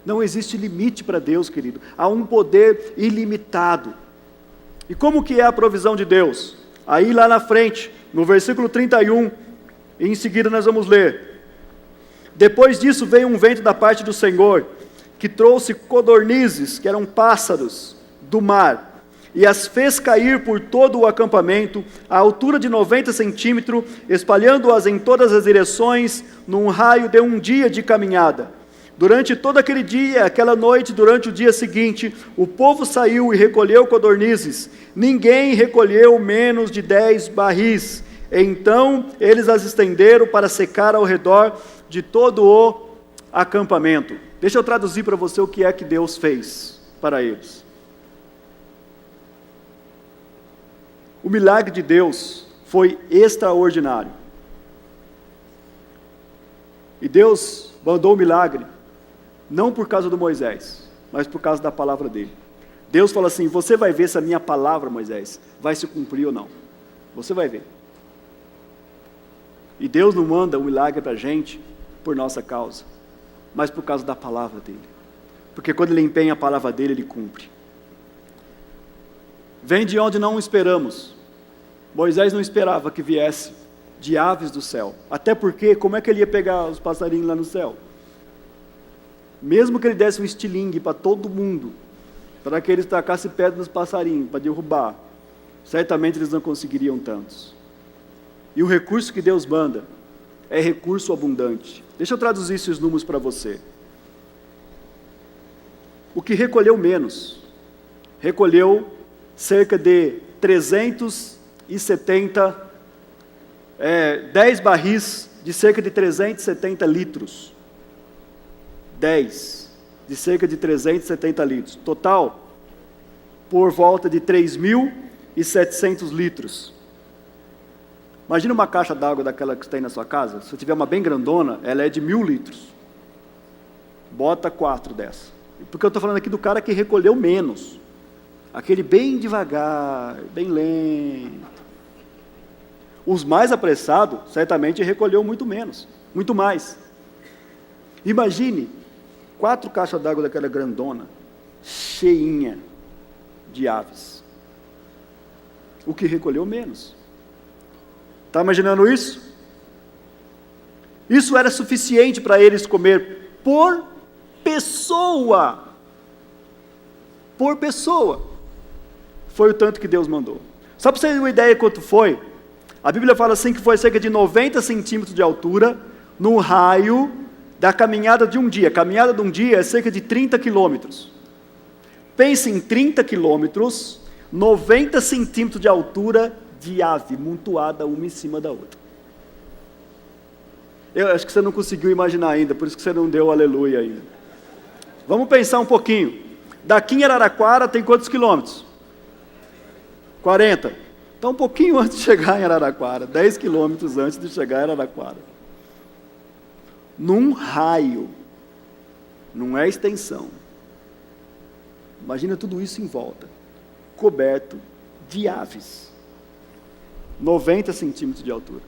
Não existe limite para Deus, querido. Há um poder ilimitado. E como que é a provisão de Deus? Aí lá na frente, no versículo 31, e em seguida nós vamos ler. Depois disso veio um vento da parte do Senhor, que trouxe codornizes, que eram pássaros do mar, e as fez cair por todo o acampamento, à altura de 90 centímetros, espalhando-as em todas as direções, num raio de um dia de caminhada. Durante todo aquele dia, aquela noite, durante o dia seguinte, o povo saiu e recolheu codornizes. Ninguém recolheu menos de 10 barris. Então eles as estenderam para secar ao redor de todo o acampamento. Deixa eu traduzir para você o que é que Deus fez para eles. O milagre de Deus foi extraordinário. E Deus mandou o milagre não por causa do Moisés, mas por causa da palavra dele. Deus fala assim: você vai ver se a minha palavra, Moisés, vai se cumprir ou não. Você vai ver. E Deus não manda um milagre para a gente por nossa causa, mas por causa da palavra dele. Porque quando ele empenha a palavra dele, ele cumpre. Vem de onde não esperamos. Moisés não esperava que viesse de aves do céu. Até porque, como é que ele ia pegar os passarinhos lá no céu? Mesmo que ele desse um estilingue para todo mundo, para que eles tacassem pedra nos passarinhos, para derrubar, certamente eles não conseguiriam tantos. E o recurso que Deus manda é recurso abundante. Deixa eu traduzir esses números para você. O que recolheu menos, recolheu cerca de 10 barris de cerca de 370 litros. 10 de cerca de 370 litros. Total, por volta de 3.700 litros. Imagina uma caixa d'água daquela que você tem na sua casa. Se tiver uma bem grandona, ela é de 1.000 litros. Bota 4 dessa. Porque eu estou falando aqui do cara que recolheu menos. Aquele bem devagar, bem lento. Os mais apressados, certamente recolheu muito menos, muito mais. Imagine 4 caixas d'água daquela grandona, cheinha de aves. O que recolheu menos. Está imaginando isso? Isso era suficiente para eles comer por pessoa. Por pessoa. Foi o tanto que Deus mandou. Só para você ter uma ideia quanto foi, a Bíblia fala assim que foi cerca de 90 centímetros de altura, no raio da caminhada de um dia. A caminhada de um dia é cerca de 30 quilômetros. Pense em 30 quilômetros, 90 centímetros de altura de ave, montoada uma em cima da outra. Eu acho que você não conseguiu imaginar ainda, por isso que você não deu aleluia ainda. Vamos pensar um pouquinho. Daqui em Araraquara tem quantos quilômetros? 40. Então um pouquinho antes de chegar em Araraquara, 10 quilômetros antes de chegar em Araraquara. Num raio, não é extensão. Imagina tudo isso em volta, coberto de aves. 90 centímetros de altura.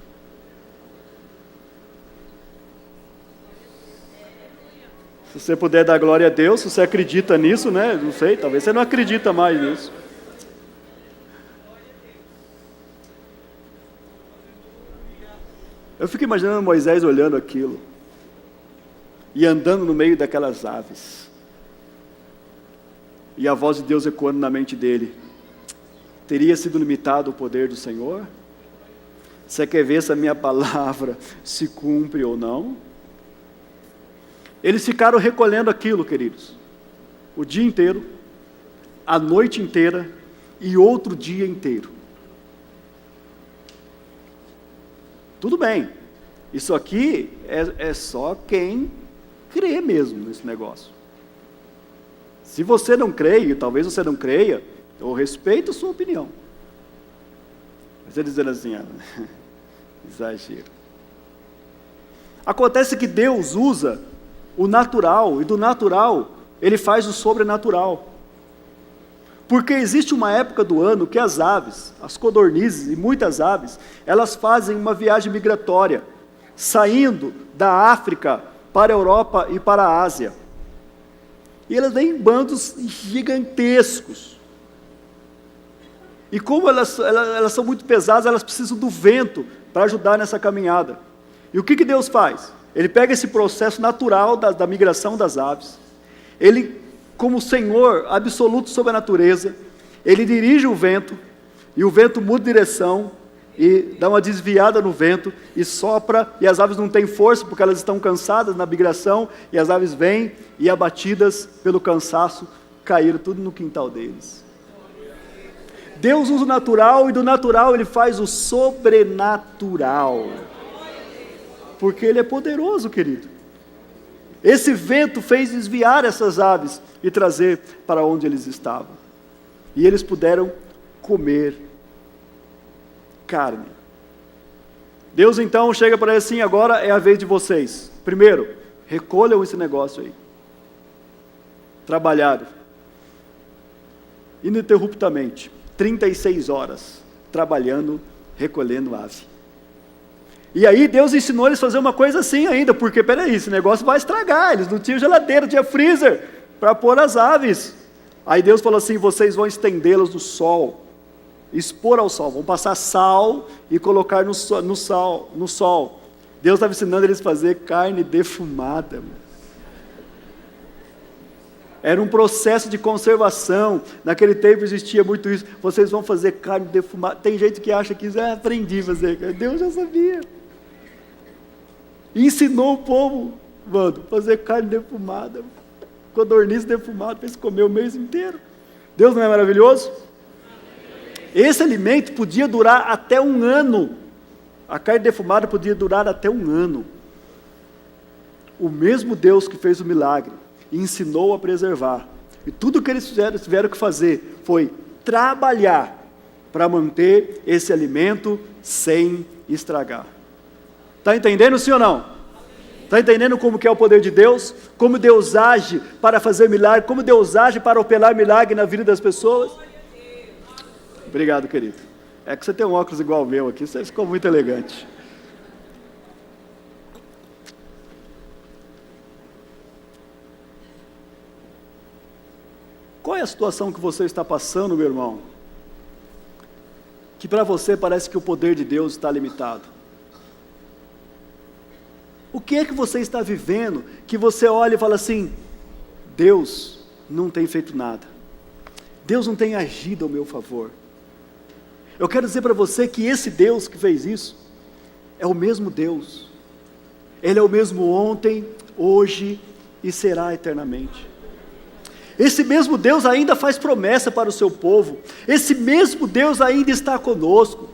Se você puder dar glória a Deus, se você acredita nisso, né? Não sei, talvez você não acredita mais nisso. Eu fico imaginando Moisés olhando aquilo e andando no meio daquelas aves. E a voz de Deus ecoando na mente dele. Teria sido limitado o poder do Senhor? Você quer ver se a minha palavra se cumpre ou não? Eles ficaram recolhendo aquilo, queridos, o dia inteiro, a noite inteira e outro dia inteiro. Tudo bem, isso aqui é só quem crê mesmo nesse negócio. Se você não crê, e talvez você não creia, eu respeito a sua opinião. Você dizendo assim, exagero. Acontece que Deus usa o natural, e do natural, Ele faz o sobrenatural. Porque existe uma época do ano que as aves, as codornizes e muitas aves, elas fazem uma viagem migratória, saindo da África para a Europa e para a Ásia. E elas vêm em bandos gigantescos. E como elas são muito pesadas, elas precisam do vento para ajudar nessa caminhada. E o que Deus faz? Ele pega esse processo natural da migração das aves, Ele, como Senhor absoluto sobre a natureza, Ele dirige o vento, e o vento muda de direção, e dá uma desviada no vento, e sopra, e as aves não têm força, porque elas estão cansadas na migração, e as aves vêm, e abatidas pelo cansaço, caíram tudo no quintal deles. Deus usa o natural, e do natural Ele faz o sobrenatural. Porque Ele é poderoso, querido. Esse vento fez desviar essas aves e trazer para onde eles estavam. E eles puderam comer carne. Deus então chega para eles assim, agora é a vez de vocês. Primeiro, recolham esse negócio aí. Trabalharam. Ininterruptamente. 36 horas. Trabalhando, recolhendo ave. E aí Deus ensinou eles a fazer uma coisa assim ainda, porque peraí, esse negócio vai estragar, eles não tinham geladeira, tinha freezer para pôr as aves. Aí Deus falou assim, vocês vão estendê-los no sol, expor ao sol, vão passar sal e colocar no sol. Deus estava ensinando eles a fazer carne defumada. Era um processo de conservação, naquele tempo existia muito isso, vocês vão fazer carne defumada. Tem gente que acha que aprendi a fazer, Deus já sabia. E ensinou o povo, mano, fazer carne defumada, codorniz defumada, para eles comer o mês inteiro. Deus não é maravilhoso? Esse alimento podia durar até 1 ano. A carne defumada podia durar até 1 ano. O mesmo Deus que fez o milagre e ensinou a preservar. E tudo que eles tiveram que fazer foi trabalhar para manter esse alimento sem estragar. Está entendendo, sim ou não? Está entendendo como que é o poder de Deus? Como Deus age para fazer milagre? Como Deus age para operar milagre na vida das pessoas? Obrigado, querido. É que você tem um óculos igual ao meu aqui, você ficou muito elegante. Qual é a situação que você está passando, meu irmão? Que para você parece que o poder de Deus está limitado. O que é que você está vivendo que você olha e fala assim: Deus não tem feito nada, Deus não tem agido ao meu favor? Eu quero dizer para você que esse Deus que fez isso é o mesmo Deus. Ele é o mesmo ontem, hoje e será eternamente. Esse mesmo Deus ainda faz promessa para o seu povo. Esse mesmo Deus ainda está conosco.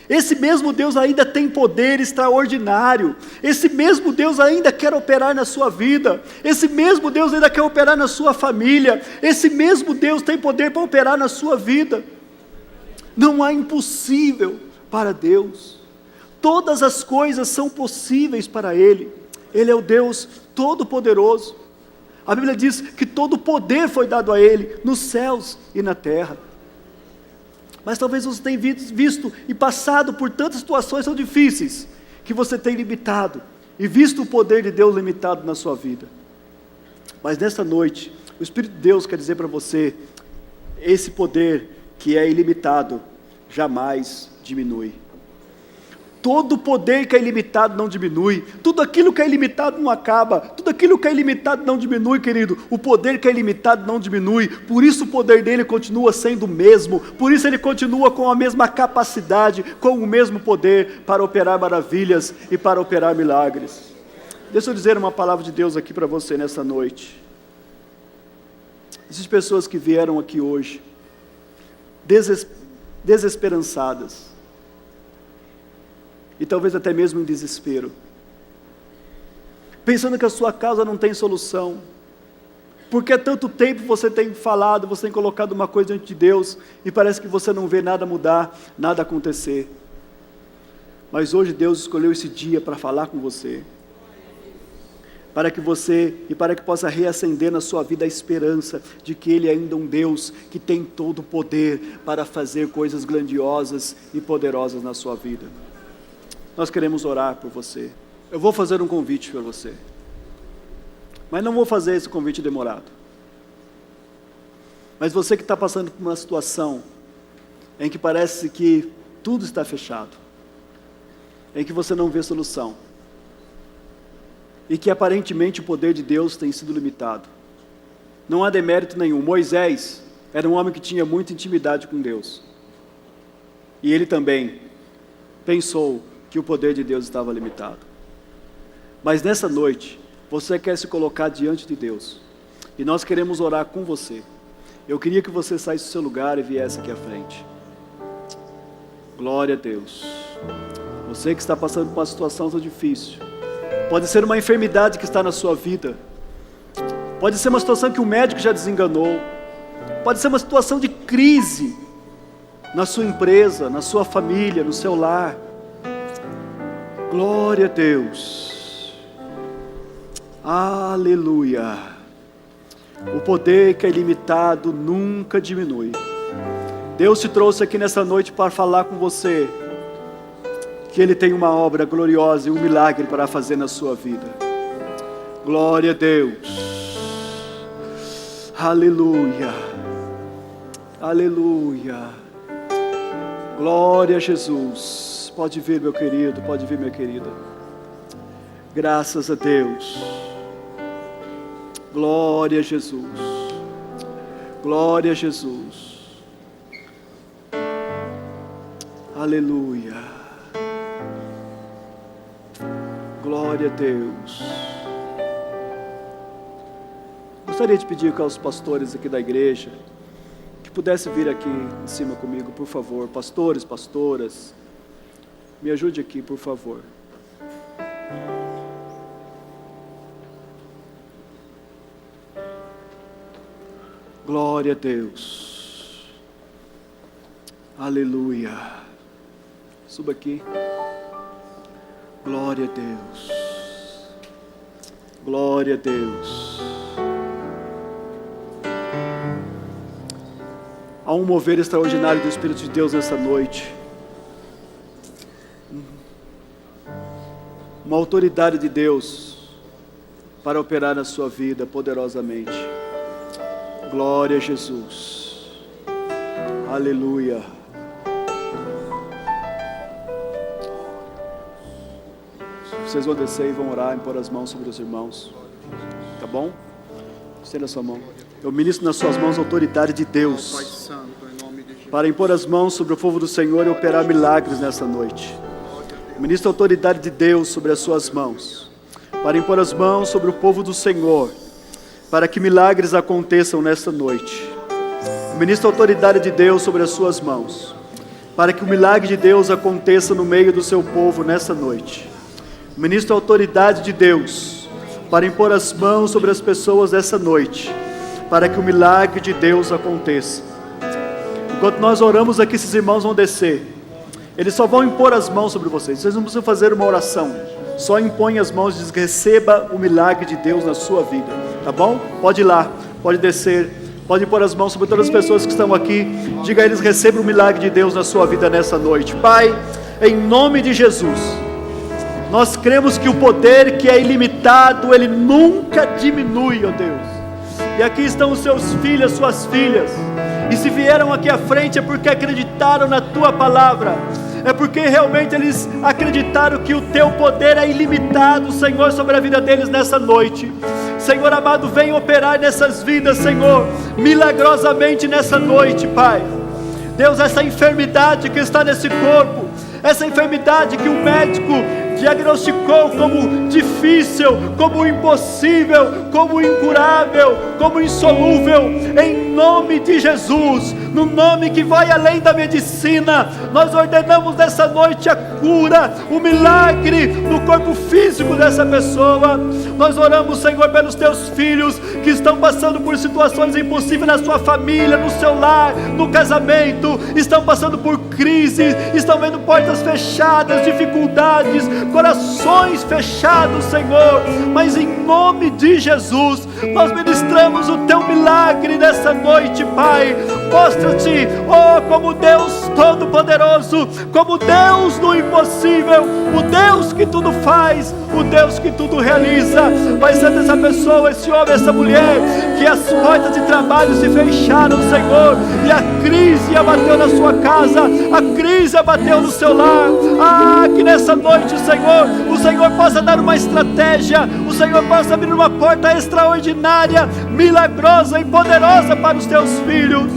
Esse mesmo Deus ainda tem poder extraordinário. Esse mesmo Deus ainda quer operar na sua vida. Esse mesmo Deus ainda quer operar na sua família. Esse mesmo Deus tem poder para operar na sua vida. Não há impossível para Deus. Todas as coisas são possíveis para Ele. Ele é o Deus Todo-Poderoso. A Bíblia diz que todo o poder foi dado a Ele, nos céus e na terra. Mas talvez você tenha visto e passado por tantas situações tão difíceis, que você tem limitado, e visto o poder de Deus limitado na sua vida. Mas nesta noite, o Espírito de Deus quer dizer para você, esse poder que é ilimitado, jamais diminui. Todo poder que é ilimitado não diminui, tudo aquilo que é ilimitado não acaba, tudo aquilo que é ilimitado não diminui, querido. O poder que é ilimitado não diminui, por isso o poder dele continua sendo o mesmo, por isso ele continua com a mesma capacidade, com o mesmo poder para operar maravilhas e para operar milagres. Deixa eu dizer uma palavra de Deus aqui para você nessa noite. Existem pessoas que vieram aqui hoje, desesperançadas, e talvez até mesmo em desespero, pensando que a sua causa não tem solução, porque há tanto tempo você tem falado, você tem colocado uma coisa diante de Deus, e parece que você não vê nada mudar, nada acontecer. Mas hoje Deus escolheu esse dia para falar com você, para que possa reacender na sua vida a esperança de que Ele é ainda um Deus que tem todo o poder para fazer coisas grandiosas e poderosas na sua vida. Nós queremos orar por você. Eu vou fazer um convite para você, mas não vou fazer esse convite demorado. Mas você que está passando por uma situação em que parece que tudo está fechado, em que você não vê solução, e que aparentemente o poder de Deus tem sido limitado, não há demérito nenhum. Moisés era um homem que tinha muita intimidade com Deus, e ele também pensou que o poder de Deus estava limitado. Mas nessa noite, você quer se colocar diante de Deus, e nós queremos orar com você. Eu queria que você saísse do seu lugar e viesse aqui à frente. Glória a Deus. Você que está passando por uma situação tão difícil, pode ser uma enfermidade que está na sua vida, pode ser uma situação que o médico já desenganou, pode ser uma situação de crise na sua empresa, na sua família, no seu lar. Glória a Deus. Aleluia. O poder que é ilimitado nunca diminui. Deus te trouxe aqui nessa noite para falar com você que Ele tem uma obra gloriosa e um milagre para fazer na sua vida. Glória a Deus. Aleluia. Aleluia. Glória a Jesus. Pode vir, meu querido, pode vir, minha querida. Graças a Deus. Glória a Jesus. Glória a Jesus. Aleluia. Glória a Deus. Gostaria de pedir aos pastores aqui da igreja que pudessem vir aqui em cima comigo, por favor. Pastores, pastoras, me ajude aqui, por favor. Glória a Deus. Aleluia. Suba aqui. Glória a Deus. Glória a Deus. Há um mover extraordinário do Espírito de Deus nessa noite. Uma autoridade de Deus para operar na sua vida poderosamente. Glória a Jesus. Aleluia. Vocês vão descer e vão orar e pôr as mãos sobre os irmãos. Tá bom? Estenda a sua mão. Eu ministro nas suas mãos a autoridade de Deus para impor as mãos sobre o povo do Senhor e operar milagres nessa noite. Eu ministro a autoridade de Deus sobre as suas mãos para impor as mãos sobre o povo do Senhor, para que milagres aconteçam nessa noite. Eu ministro a autoridade de Deus sobre as suas mãos, para que o milagre de Deus aconteça no meio do seu povo nessa noite. Eu ministro a autoridade de Deus para impor as mãos sobre as pessoas nessa noite, para que o milagre de Deus aconteça. Enquanto nós oramos aqui, esses irmãos vão descer. Eles só vão impor as mãos sobre vocês. Vocês não precisam fazer uma oração. Só impõe as mãos e diz: receba o milagre de Deus na sua vida. Tá bom? Pode ir lá, pode descer, pode impor as mãos sobre todas as pessoas que estão aqui. Diga a eles: receba o milagre de Deus na sua vida nessa noite. Pai, em nome de Jesus, nós cremos que o poder que é ilimitado, ele nunca diminui, ó Deus. E aqui estão os seus filhos, suas filhas. E se vieram aqui à frente é porque acreditaram na tua palavra. É porque realmente eles acreditaram que o teu poder é ilimitado, Senhor, sobre a vida deles nessa noite. Senhor amado, vem operar nessas vidas, Senhor, milagrosamente nessa noite, Pai. Deus, essa enfermidade que está nesse corpo, essa enfermidade que o médico diagnosticou como difícil, como impossível, como incurável, como insolúvel, em nome de Jesus, no nome que vai além da medicina, nós ordenamos nessa noite a cura, o milagre no corpo físico dessa pessoa. Nós oramos, Senhor, pelos teus filhos que estão passando por situações impossíveis na sua família, no seu lar, no casamento, estão passando por crises, estão vendo portas fechadas, dificuldades, corações fechados, Senhor, mas em nome de Jesus, nós ministramos o teu milagre nessa noite, Pai. Mostra-te, oh, como Deus Todo-Poderoso, como Deus do impossível, o Deus que tudo faz, o Deus que tudo realiza. Vai ser dessa pessoa, esse homem, essa mulher, que as portas de trabalho se fecharam, Senhor, e a crise abateu na sua casa, a crise abateu no seu lar. Que nessa noite, Senhor, o Senhor possa dar uma estratégia, o Senhor possa abrir uma porta extraordinária, milagrosa e poderosa para os teus filhos.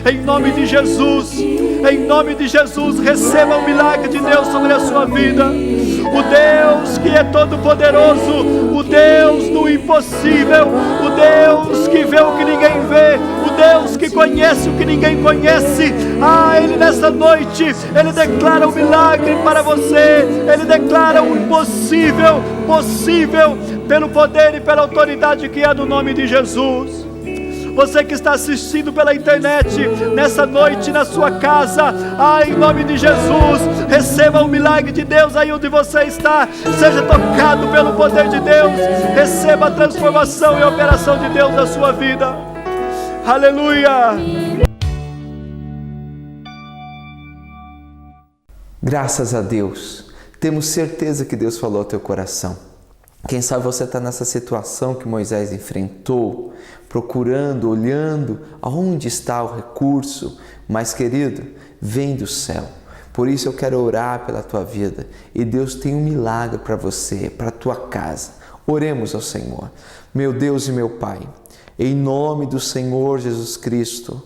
Em nome de Jesus, receba o milagre de Deus sobre a sua vida. O Deus que é todo poderoso, o Deus do impossível, o Deus que vê o que ninguém vê, o Deus que conhece o que ninguém conhece. Ele nessa noite, Ele declara o milagre para você, Ele declara o impossível, possível, pelo poder e pela autoridade que é do nome de Jesus. Você que está assistindo pela internet, nessa noite na sua casa, em nome de Jesus, receba o milagre de Deus aí onde você está, seja tocado pelo poder de Deus, receba a transformação e a operação de Deus na sua vida. Aleluia! Graças a Deus, temos certeza que Deus falou ao teu coração. Quem sabe você está nessa situação que Moisés enfrentou, procurando, olhando aonde está o recurso, mas querido, vem do céu. Por isso eu quero orar pela tua vida e Deus tem um milagre para você, para a tua casa. Oremos ao Senhor. Meu Deus e meu Pai, em nome do Senhor Jesus Cristo,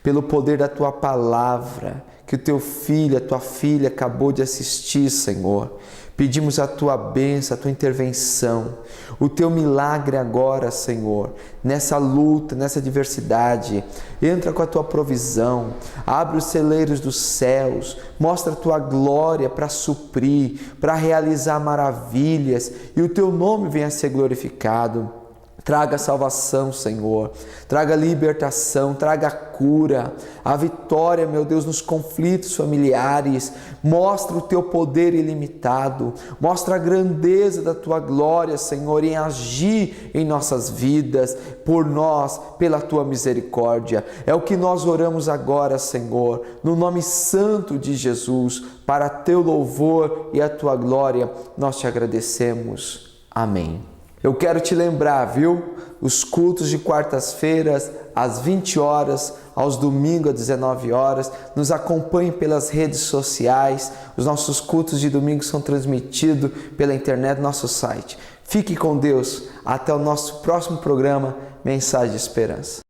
pelo poder da tua palavra, que o teu filho, a tua filha acabou de assistir, Senhor. Pedimos a tua bênção, a tua intervenção, o teu milagre agora, Senhor, nessa luta, nessa adversidade. Entra com a tua provisão, abre os celeiros dos céus, mostra a tua glória para suprir, para realizar maravilhas e o teu nome venha a ser glorificado. Traga salvação, Senhor, traga libertação, traga cura, a vitória, meu Deus, nos conflitos familiares. Mostra o teu poder ilimitado, mostra a grandeza da tua glória, Senhor, em agir em nossas vidas, por nós, pela tua misericórdia. É o que nós oramos agora, Senhor, no nome santo de Jesus, para teu louvor e a tua glória, nós te agradecemos. Amém. Eu quero te lembrar, viu? Os cultos de quartas-feiras às 20 horas, aos domingos às 19 horas. Nos acompanhe pelas redes sociais. Os nossos cultos de domingo são transmitidos pela internet no nosso site. Fique com Deus. Até o nosso próximo programa, Mensagem de Esperança.